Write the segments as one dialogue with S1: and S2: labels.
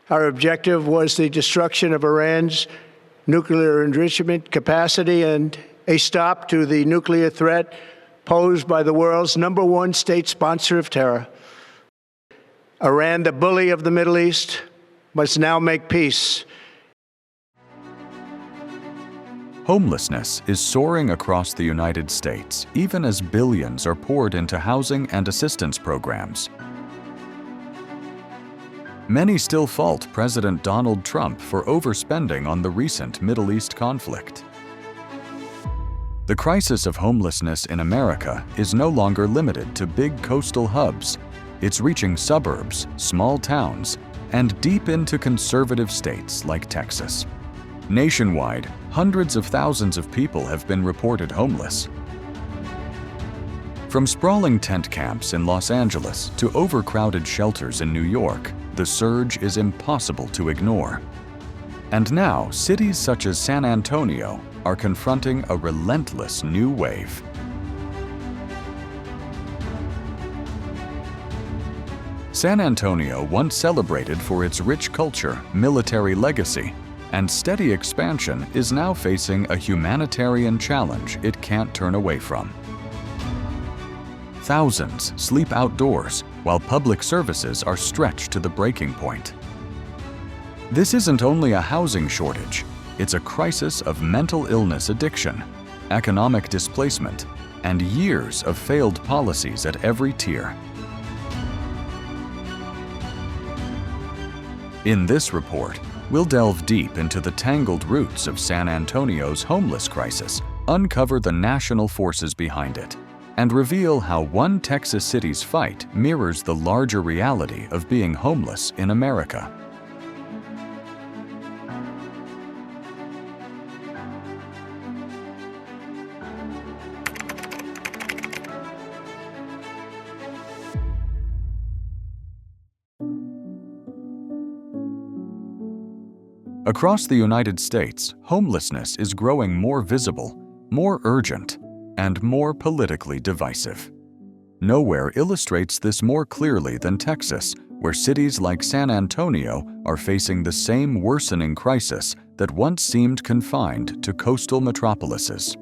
S1: Our objective was the destruction of Iran's nuclear enrichment capacity and a stop to the nuclear threat posed by the world's #1 state sponsor of terror. Iran, the bully of the Middle East, must now make peace.
S2: Homelessness is soaring across the United States, even as billions are poured into housing and assistance programs. Many still fault President Donald Trump for overspending on the recent Middle East conflict. The crisis of homelessness in America is no longer limited to big coastal hubs. It's reaching suburbs, small towns, and deep into conservative states like Texas. Nationwide, hundreds of thousands of people have been reported homeless. From sprawling tent camps in Los Angeles to overcrowded shelters in New York, the surge is impossible to ignore. And now, cities such as San Antonio are confronting a relentless new wave. San Antonio, once celebrated for its rich culture, military legacy, and steady expansion, is now facing a humanitarian challenge it can't turn away from. Thousands sleep outdoors, while public services are stretched to the breaking point. This isn't only a housing shortage, it's a crisis of mental illness addiction, economic displacement, and years of failed policies at every tier. In this report, we'll delve deep into the tangled roots of San Antonio's homeless crisis, uncover the national forces behind it, and reveal how one Texas city's fight mirrors the larger reality of being homeless in America. Across the United States, homelessness is growing more visible, more urgent, and more politically divisive. Nowhere illustrates this more clearly than Texas, where cities like San Antonio are facing the same worsening crisis that once seemed confined to coastal metropolises.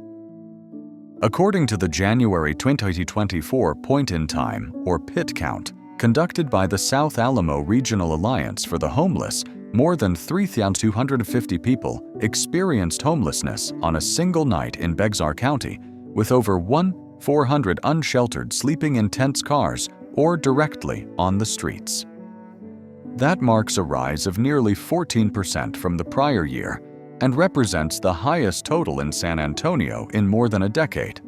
S2: According to the January 2024 point-in-time, or PIT count, conducted by the South Alamo Regional Alliance for the Homeless, more than 3,250 people experienced homelessness on a single night in Bexar County, with over 1,400 unsheltered sleeping in tents, cars, or directly on the streets. That marks a rise of nearly 14% from the prior year and represents the highest total in San Antonio in more than a decade.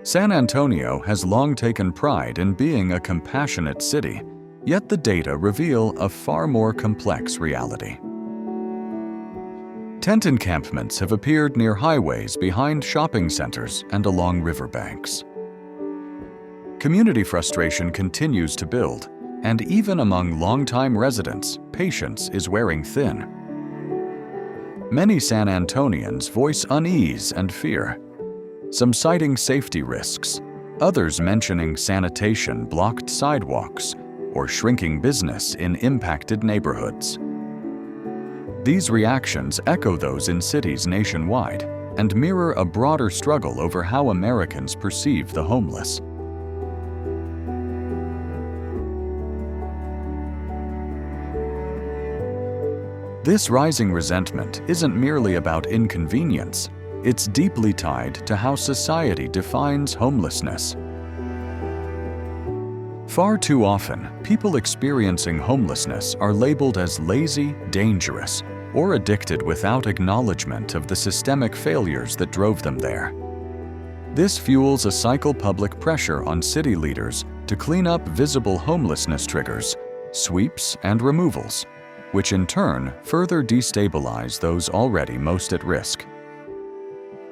S2: San Antonio has long taken pride in being a compassionate city, yet the data reveal a far more complex reality. Tent encampments have appeared near highways, behind shopping centers, and along riverbanks. Community frustration continues to build, and even among longtime residents, patience is wearing thin. Many San Antonians voice unease and fear, some citing safety risks, others mentioning sanitation, blocked sidewalks, or shrinking business in impacted neighborhoods. These reactions echo those in cities nationwide and mirror a broader struggle over how Americans perceive the homeless. This rising resentment isn't merely about inconvenience. It's deeply tied to how society defines homelessness. Far too often, people experiencing homelessness are labeled as lazy, dangerous, or addicted without acknowledgement of the systemic failures that drove them there. This fuels a cycle of public pressure on city leaders to clean up visible homelessness triggers, sweeps, and removals, which in turn further destabilize those already most at risk.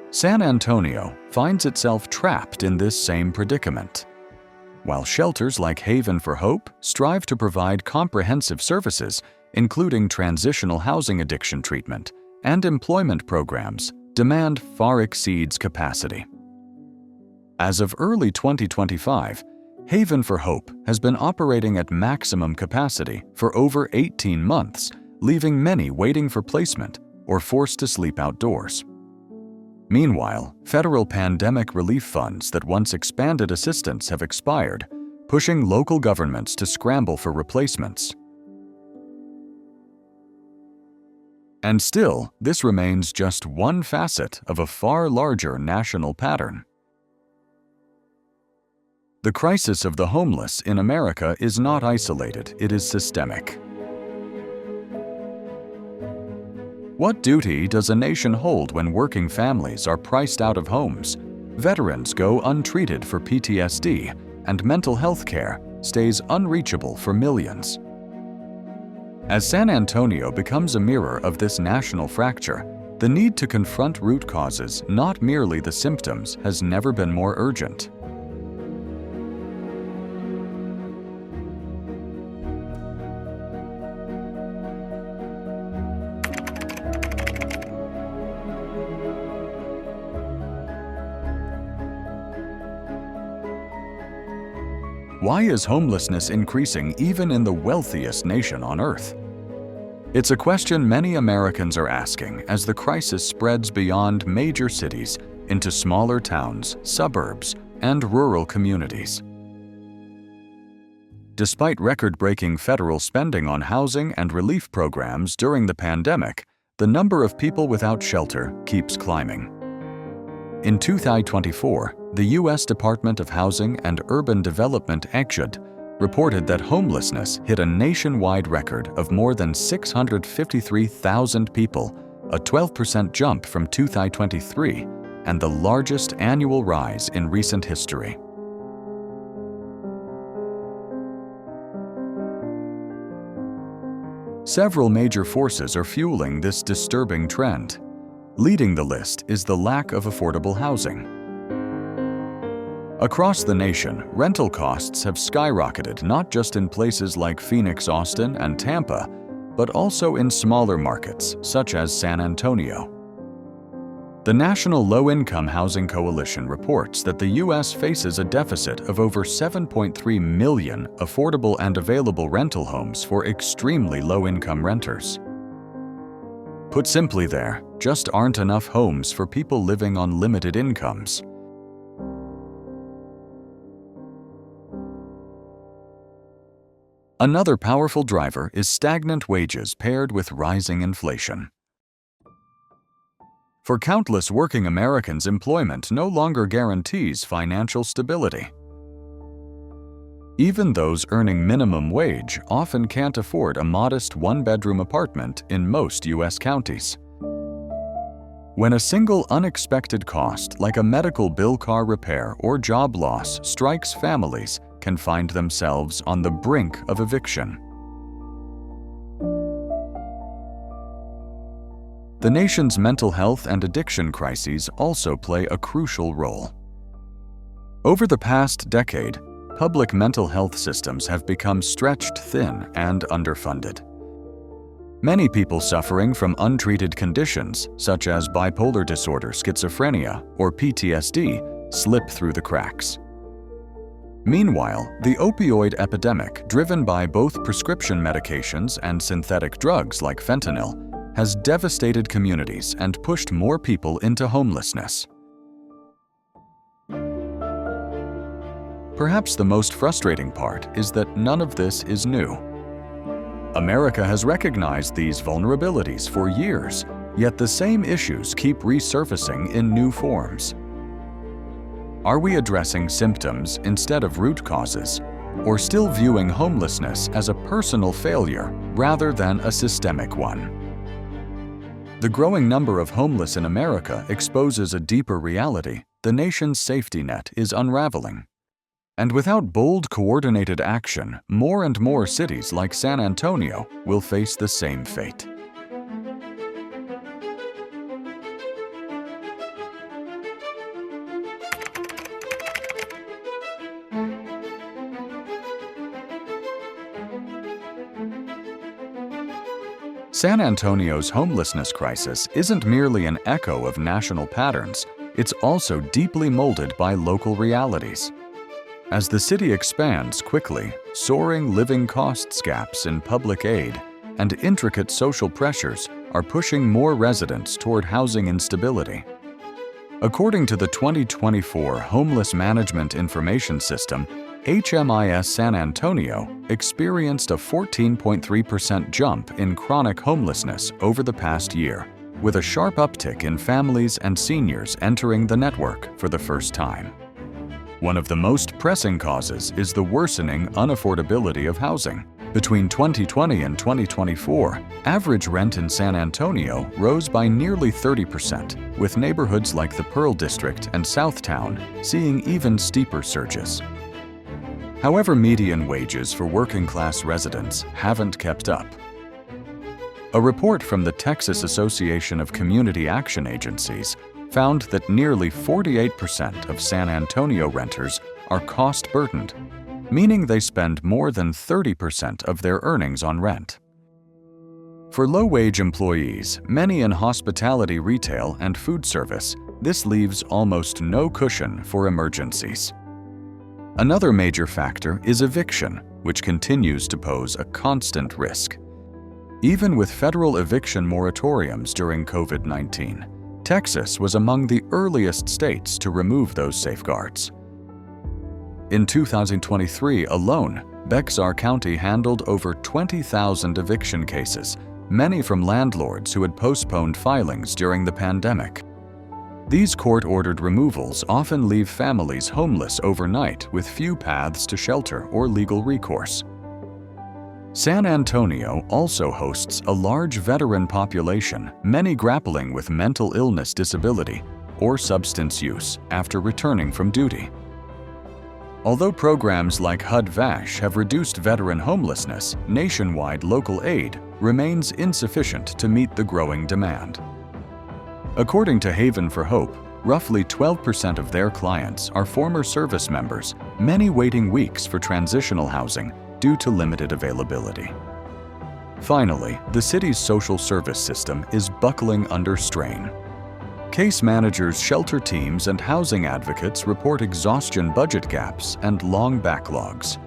S2: San Antonio finds itself trapped in this same predicament. While shelters like Haven for Hope strive to provide comprehensive services, including transitional housing addiction treatment and employment programs, demand far exceeds capacity. As of early 2025, Haven for Hope has been operating at maximum capacity for over 18 months, leaving many waiting for placement or forced to sleep outdoors. Meanwhile, federal pandemic relief funds that once expanded assistance have expired, pushing local governments to scramble for replacements. And still, this remains just one facet of a far larger national pattern. The crisis of the homeless in America is not isolated, it is systemic. What duty does a nation hold when working families are priced out of homes, veterans go untreated for PTSD, and mental health care stays unreachable for millions? As San Antonio becomes a mirror of this national fracture, the need to confront root causes, not merely the symptoms, has never been more urgent. Why is homelessness increasing even in the wealthiest nation on Earth? It's a question many Americans are asking as the crisis spreads beyond major cities into smaller towns, suburbs, and rural communities. Despite record-breaking federal spending on housing and relief programs during the pandemic, the number of people without shelter keeps climbing. In 2024, the U.S. Department of Housing and Urban Development (EHUD) reported that homelessness hit a nationwide record of more than 653,000 people, a 12% jump from 2023, and the largest annual rise in recent history. Several major forces are fueling this disturbing trend. Leading the list is the lack of affordable housing. Across the nation, rental costs have skyrocketed not just in places like Phoenix, Austin, and Tampa, but also in smaller markets such as San Antonio. The National Low-Income Housing Coalition reports that the U.S. faces a deficit of over 7.3 million affordable and available rental homes for extremely low-income renters. Put simply, there just aren't enough homes for people living on limited incomes. Another powerful driver is stagnant wages paired with rising inflation. For countless working Americans, employment no longer guarantees financial stability. Even those earning minimum wage often can't afford a modest one-bedroom apartment in most U.S. counties. When a single unexpected cost, like a medical bill, car repair, or job loss, strikes, families can find themselves on the brink of eviction. The nation's mental health and addiction crises also play a crucial role. Over the past decade, public mental health systems have become stretched thin and underfunded. Many people suffering from untreated conditions, such as bipolar disorder, schizophrenia, or PTSD, slip through the cracks. Meanwhile, the opioid epidemic, driven by both prescription medications and synthetic drugs like fentanyl, has devastated communities and pushed more people into homelessness. Perhaps the most frustrating part is that none of this is new. America has recognized these vulnerabilities for years, yet the same issues keep resurfacing in new forms. Are we addressing symptoms instead of root causes, or still viewing homelessness as a personal failure rather than a systemic one? The growing number of homeless in America exposes a deeper reality: the nation's safety net is unraveling. And without bold, coordinated action, more and more cities like San Antonio will face the same fate. San Antonio's homelessness crisis isn't merely an echo of national patterns, it's also deeply molded by local realities. As the city expands quickly, soaring living costs gaps in public aid and intricate social pressures are pushing more residents toward housing instability. According to the 2024 Homeless Management Information System, HMIS San Antonio experienced a 14.3% jump in chronic homelessness over the past year, with a sharp uptick in families and seniors entering the network for the first time. One of the most pressing causes is the worsening unaffordability of housing. Between 2020 and 2024, average rent in San Antonio rose by nearly 30%, with neighborhoods like the Pearl District and Southtown seeing even steeper surges. However, median wages for working-class residents haven't kept up. A report from the Texas Association of Community Action Agencies found that nearly 48% of San Antonio renters are cost-burdened, meaning they spend more than 30% of their earnings on rent. For low-wage employees, many in hospitality, retail, and food service, this leaves almost no cushion for emergencies. Another major factor is eviction, which continues to pose a constant risk. Even with federal eviction moratoriums during COVID-19, Texas was among the earliest states to remove those safeguards. In 2023 alone, Bexar County handled over 20,000 eviction cases, many from landlords who had postponed filings during the pandemic. These court-ordered removals often leave families homeless overnight with few paths to shelter or legal recourse. San Antonio also hosts a large veteran population, many grappling with mental illness disability or substance use after returning from duty. Although programs like HUD-VASH have reduced veteran homelessness, nationwide local aid remains insufficient to meet the growing demand. According to Haven for Hope, roughly 12% of their clients are former service members, many waiting weeks for transitional housing due to limited availability. Finally, the city's social service system is buckling under strain. Case managers, shelter teams, and housing advocates report exhaustion, budget gaps, and long backlogs.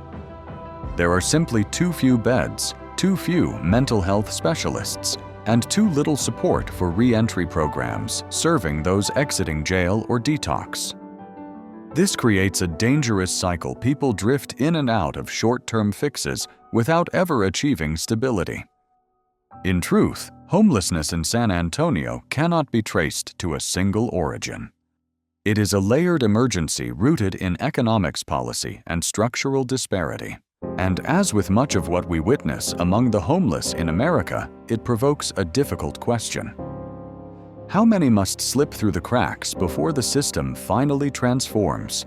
S2: There are simply too few beds, too few mental health specialists, and too little support for re-entry programs serving those exiting jail or detox. This creates a dangerous cycle. People drift in and out of short-term fixes without ever achieving stability. In truth, homelessness in San Antonio cannot be traced to a single origin. It is a layered emergency rooted in economics policy and structural disparity. And as with much of what we witness among the homeless in America, it provokes a difficult question. How many must slip through the cracks before the system finally transforms?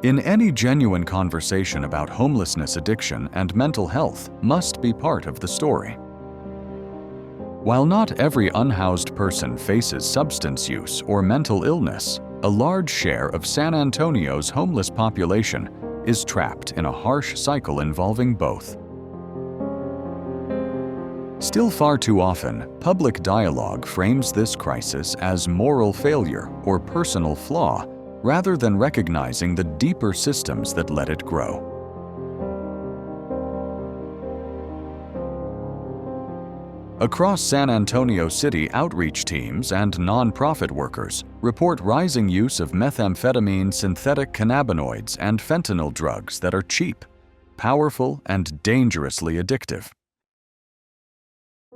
S2: In any genuine conversation about homelessness, addiction, and mental health must be part of the story. While not every unhoused person faces substance use or mental illness, a large share of San Antonio's homeless population is trapped in a harsh cycle involving both. Still far too often, public dialogue frames this crisis as moral failure or personal flaw, rather than recognizing the deeper systems that let it grow. Across San Antonio City, outreach teams and nonprofit workers report rising use of methamphetamine, synthetic cannabinoids, and fentanyl drugs that are cheap, powerful, and dangerously addictive.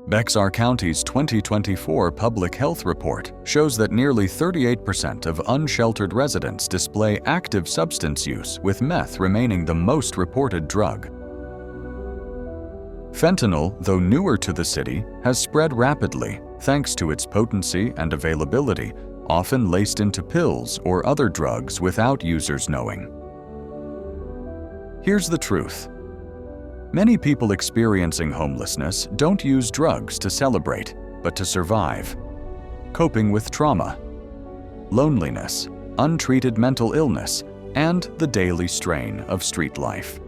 S2: Bexar County's 2024 Public Health Report shows that nearly 38% of unsheltered residents display active substance use, with meth remaining the most reported drug. Fentanyl, though newer to the city, has spread rapidly thanks to its potency and availability, often laced into pills or other drugs without users knowing. Here's the truth. Many people experiencing homelessness don't use drugs to celebrate, but to survive. Coping with trauma. loneliness, untreated mental illness, and the daily strain of street life.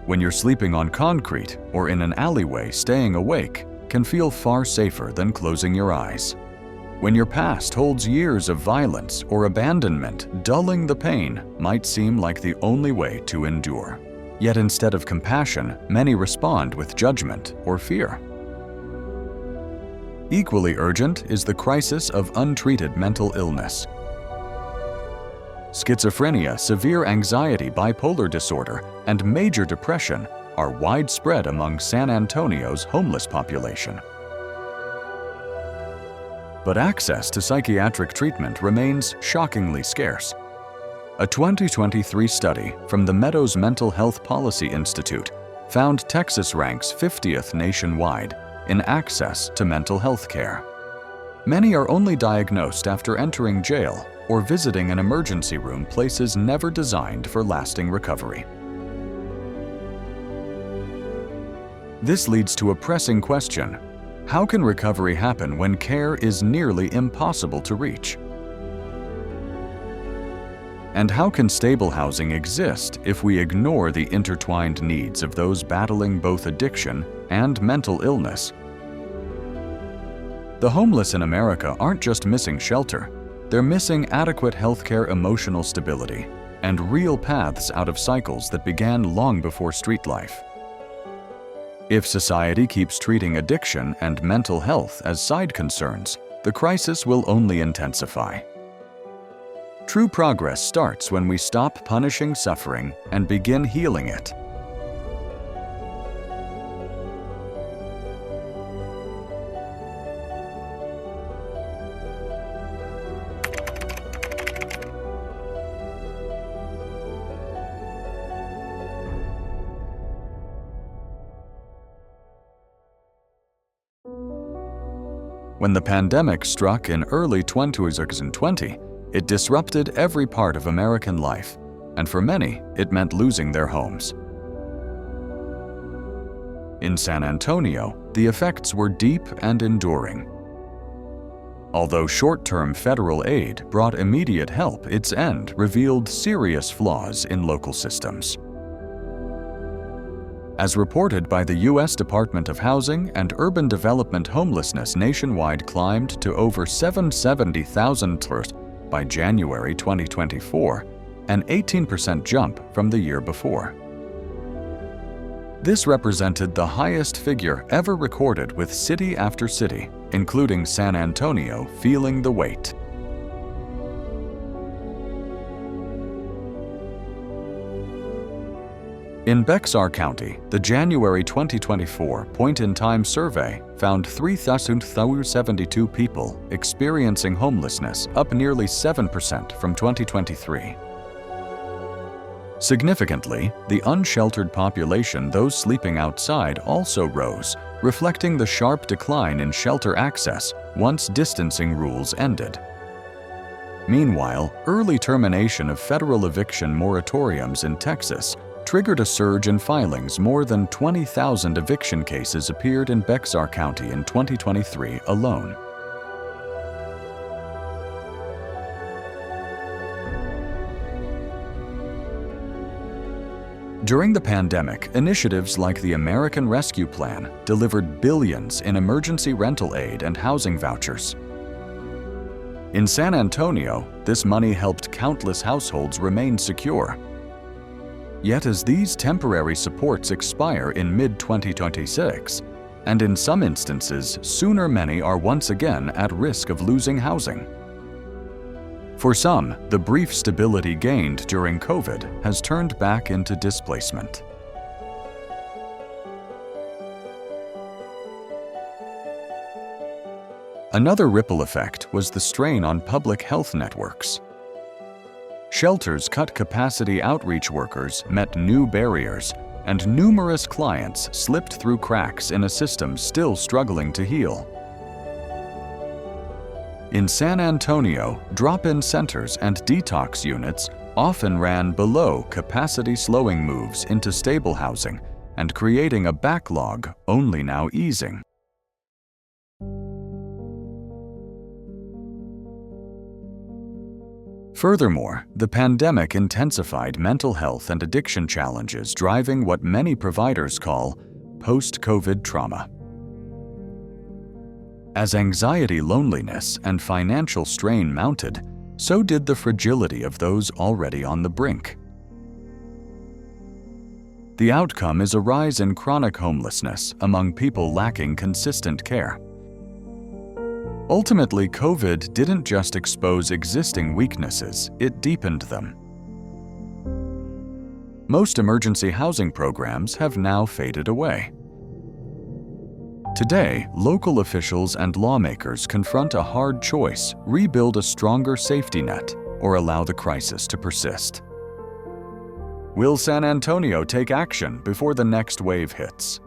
S2: When you're sleeping on concrete or in an alleyway, staying awake can feel far safer than closing your eyes. When your past holds years of violence or abandonment, dulling the pain might seem like the only way to endure. Yet instead of compassion, many respond with judgment or fear. Equally urgent is the crisis of untreated mental illness. Schizophrenia, severe anxiety, bipolar disorder, and major depression are widespread among San Antonio's homeless population. But access to psychiatric treatment remains shockingly scarce. A 2023 study from the Meadows Mental Health Policy Institute found Texas ranks 50th nationwide in access to mental health care. Many are only diagnosed after entering jail or visiting an emergency room, places never designed for lasting recovery. This leads to a pressing question: how can recovery happen when care is nearly impossible to reach? And how can stable housing exist if we ignore the intertwined needs of those battling both addiction and mental illness? The homeless in America aren't just missing shelter, they're missing adequate healthcare, emotional stability, and real paths out of cycles that began long before street life. If society keeps treating addiction and mental health as side concerns, the crisis will only intensify. True progress starts when we stop punishing suffering and begin healing it. When the pandemic struck in early 2020, it disrupted every part of American life, and for many, it meant losing their homes. In San Antonio, the effects were deep and enduring. Although short-term federal aid brought immediate help, its end revealed serious flaws in local systems. As reported by the U.S. Department of Housing and Urban Development, homelessness nationwide climbed to over 770,000 by January 2024, an 18% jump from the year before. This represented the highest figure ever recorded, with city after city, including San Antonio, feeling the weight. In Bexar County, the January 2024 point-in-time survey found 3,072 people experiencing homelessness, up nearly 7% from 2023. Significantly, the unsheltered population, those sleeping outside, also rose, reflecting the sharp decline in shelter access once distancing rules ended. Meanwhile, early termination of federal eviction moratoriums in Texas triggered a surge in filings. More than 20,000 eviction cases appeared in Bexar County in 2023 alone. During the pandemic, initiatives like the American Rescue Plan delivered billions in emergency rental aid and housing vouchers. In San Antonio, this money helped countless households remain secure. Yet as these temporary supports expire in mid-2026, and in some instances sooner, many are once again at risk of losing housing. For some, the brief stability gained during COVID has turned back into displacement. Another ripple effect was the strain on public health networks. Shelters cut capacity, outreach workers met new barriers, and numerous clients slipped through cracks in a system still struggling to heal. In San Antonio, drop-in centers and detox units often ran below capacity, slowing moves into stable housing and creating a backlog only now easing. Furthermore, the pandemic intensified mental health and addiction challenges, driving what many providers call post-COVID trauma. As anxiety, loneliness, and financial strain mounted, so did the fragility of those already on the brink. The outcome is a rise in chronic homelessness among people lacking consistent care. Ultimately, COVID didn't just expose existing weaknesses, it deepened them. Most emergency housing programs have now faded away. Today, local officials and lawmakers confront a hard choice: rebuild a stronger safety net or allow the crisis to persist. Will San Antonio take action before the next wave hits?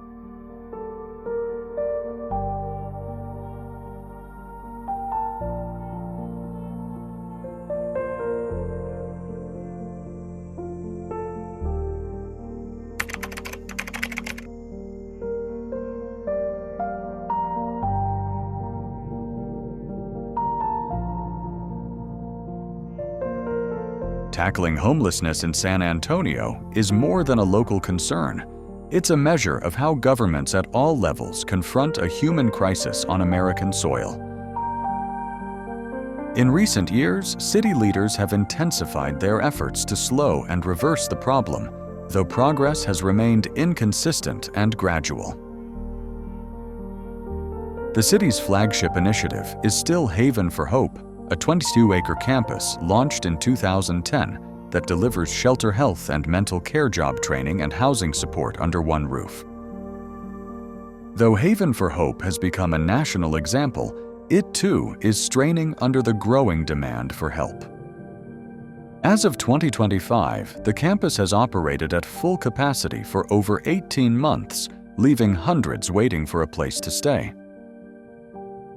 S2: Tackling homelessness in San Antonio is more than a local concern. It's a measure of how governments at all levels confront a human crisis on American soil. In recent years, city leaders have intensified their efforts to slow and reverse the problem, though progress has remained inconsistent and gradual. The city's flagship initiative is still Haven for Hope, a 22-acre campus launched in 2010 that delivers shelter health and mental care job training and housing support under one roof. Though Haven for Hope has become a national example, it too is straining under the growing demand for help. As of 2025, the campus has operated at full capacity for over 18 months, leaving hundreds waiting for a place to stay.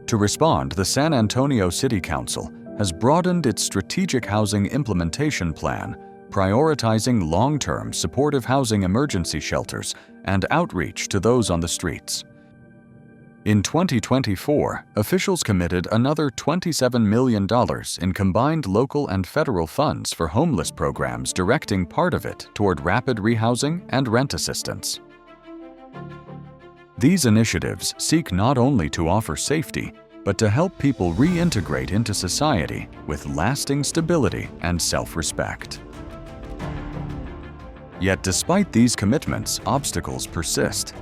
S2: To respond, the San Antonio City Council has broadened its strategic housing implementation plan, prioritizing long-term supportive housing emergency shelters and outreach to those on the streets. In 2024, officials committed another $27 million in combined local and federal funds for homeless programs, directing part of it toward rapid rehousing and rent assistance. These initiatives seek not only to offer safety, but to help people reintegrate into society with lasting stability and self-respect. Yet despite these commitments, obstacles persist.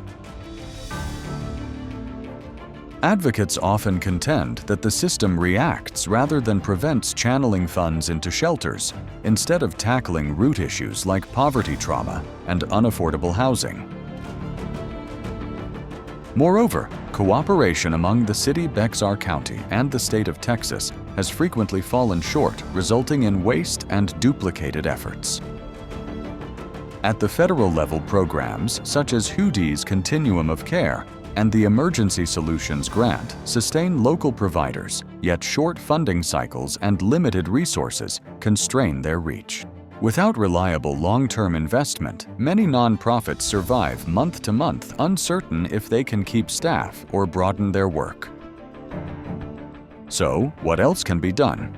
S2: Advocates often contend that the system reacts rather than prevents channeling funds into shelters, instead of tackling root issues like poverty trauma and unaffordable housing. Moreover, cooperation among the city, Bexar County, and the state of Texas has frequently fallen short, resulting in waste and duplicated efforts. At the federal level, programs such as HUD's Continuum of Care and the Emergency Solutions Grant sustain local providers, yet short funding cycles and limited resources constrain their reach. Without reliable long-term investment, many nonprofits survive month to month, uncertain if they can keep staff or broaden their work. So, what else can be done?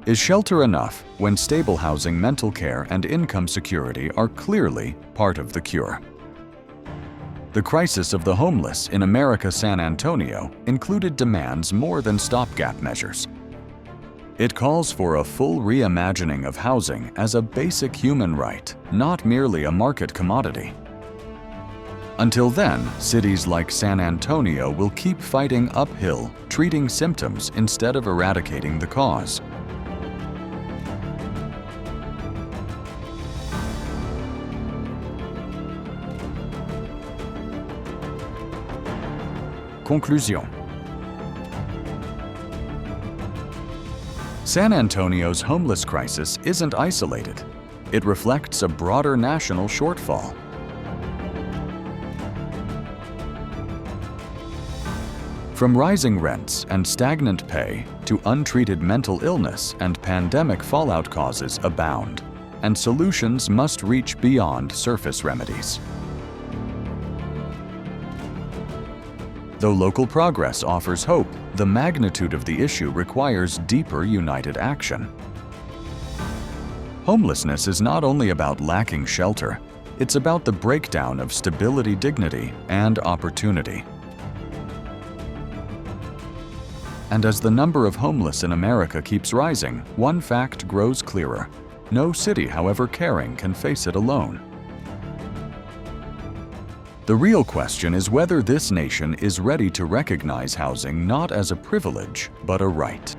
S2: Is shelter enough when stable housing, mental care, and income security are clearly part of the cure? The crisis of the homeless in America, San Antonio, included demands more than stopgap measures. It calls for a full reimagining of housing as a basic human right, not merely a market commodity. Until then, cities like San Antonio will keep fighting uphill, treating symptoms instead of eradicating the cause. Conclusion. San Antonio's homeless crisis isn't isolated. It reflects a broader national shortfall. From rising rents and stagnant pay to untreated mental illness and pandemic fallout, causes abound, and solutions must reach beyond surface remedies. Though local progress offers hope, the magnitude of the issue requires deeper united action. Homelessness is not only about lacking shelter, it's about the breakdown of stability, dignity, and opportunity. And as the number of homeless in America keeps rising, one fact grows clearer. No city, however caring, can face it alone. The real question is whether this nation is ready to recognize housing not as a privilege, but a right.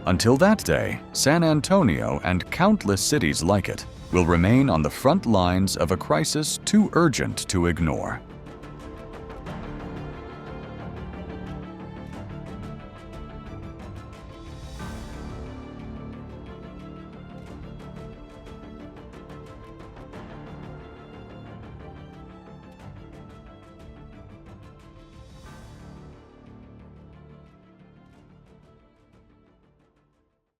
S2: Until that day, San Antonio and countless cities like it will remain on the front lines of a crisis too urgent to ignore.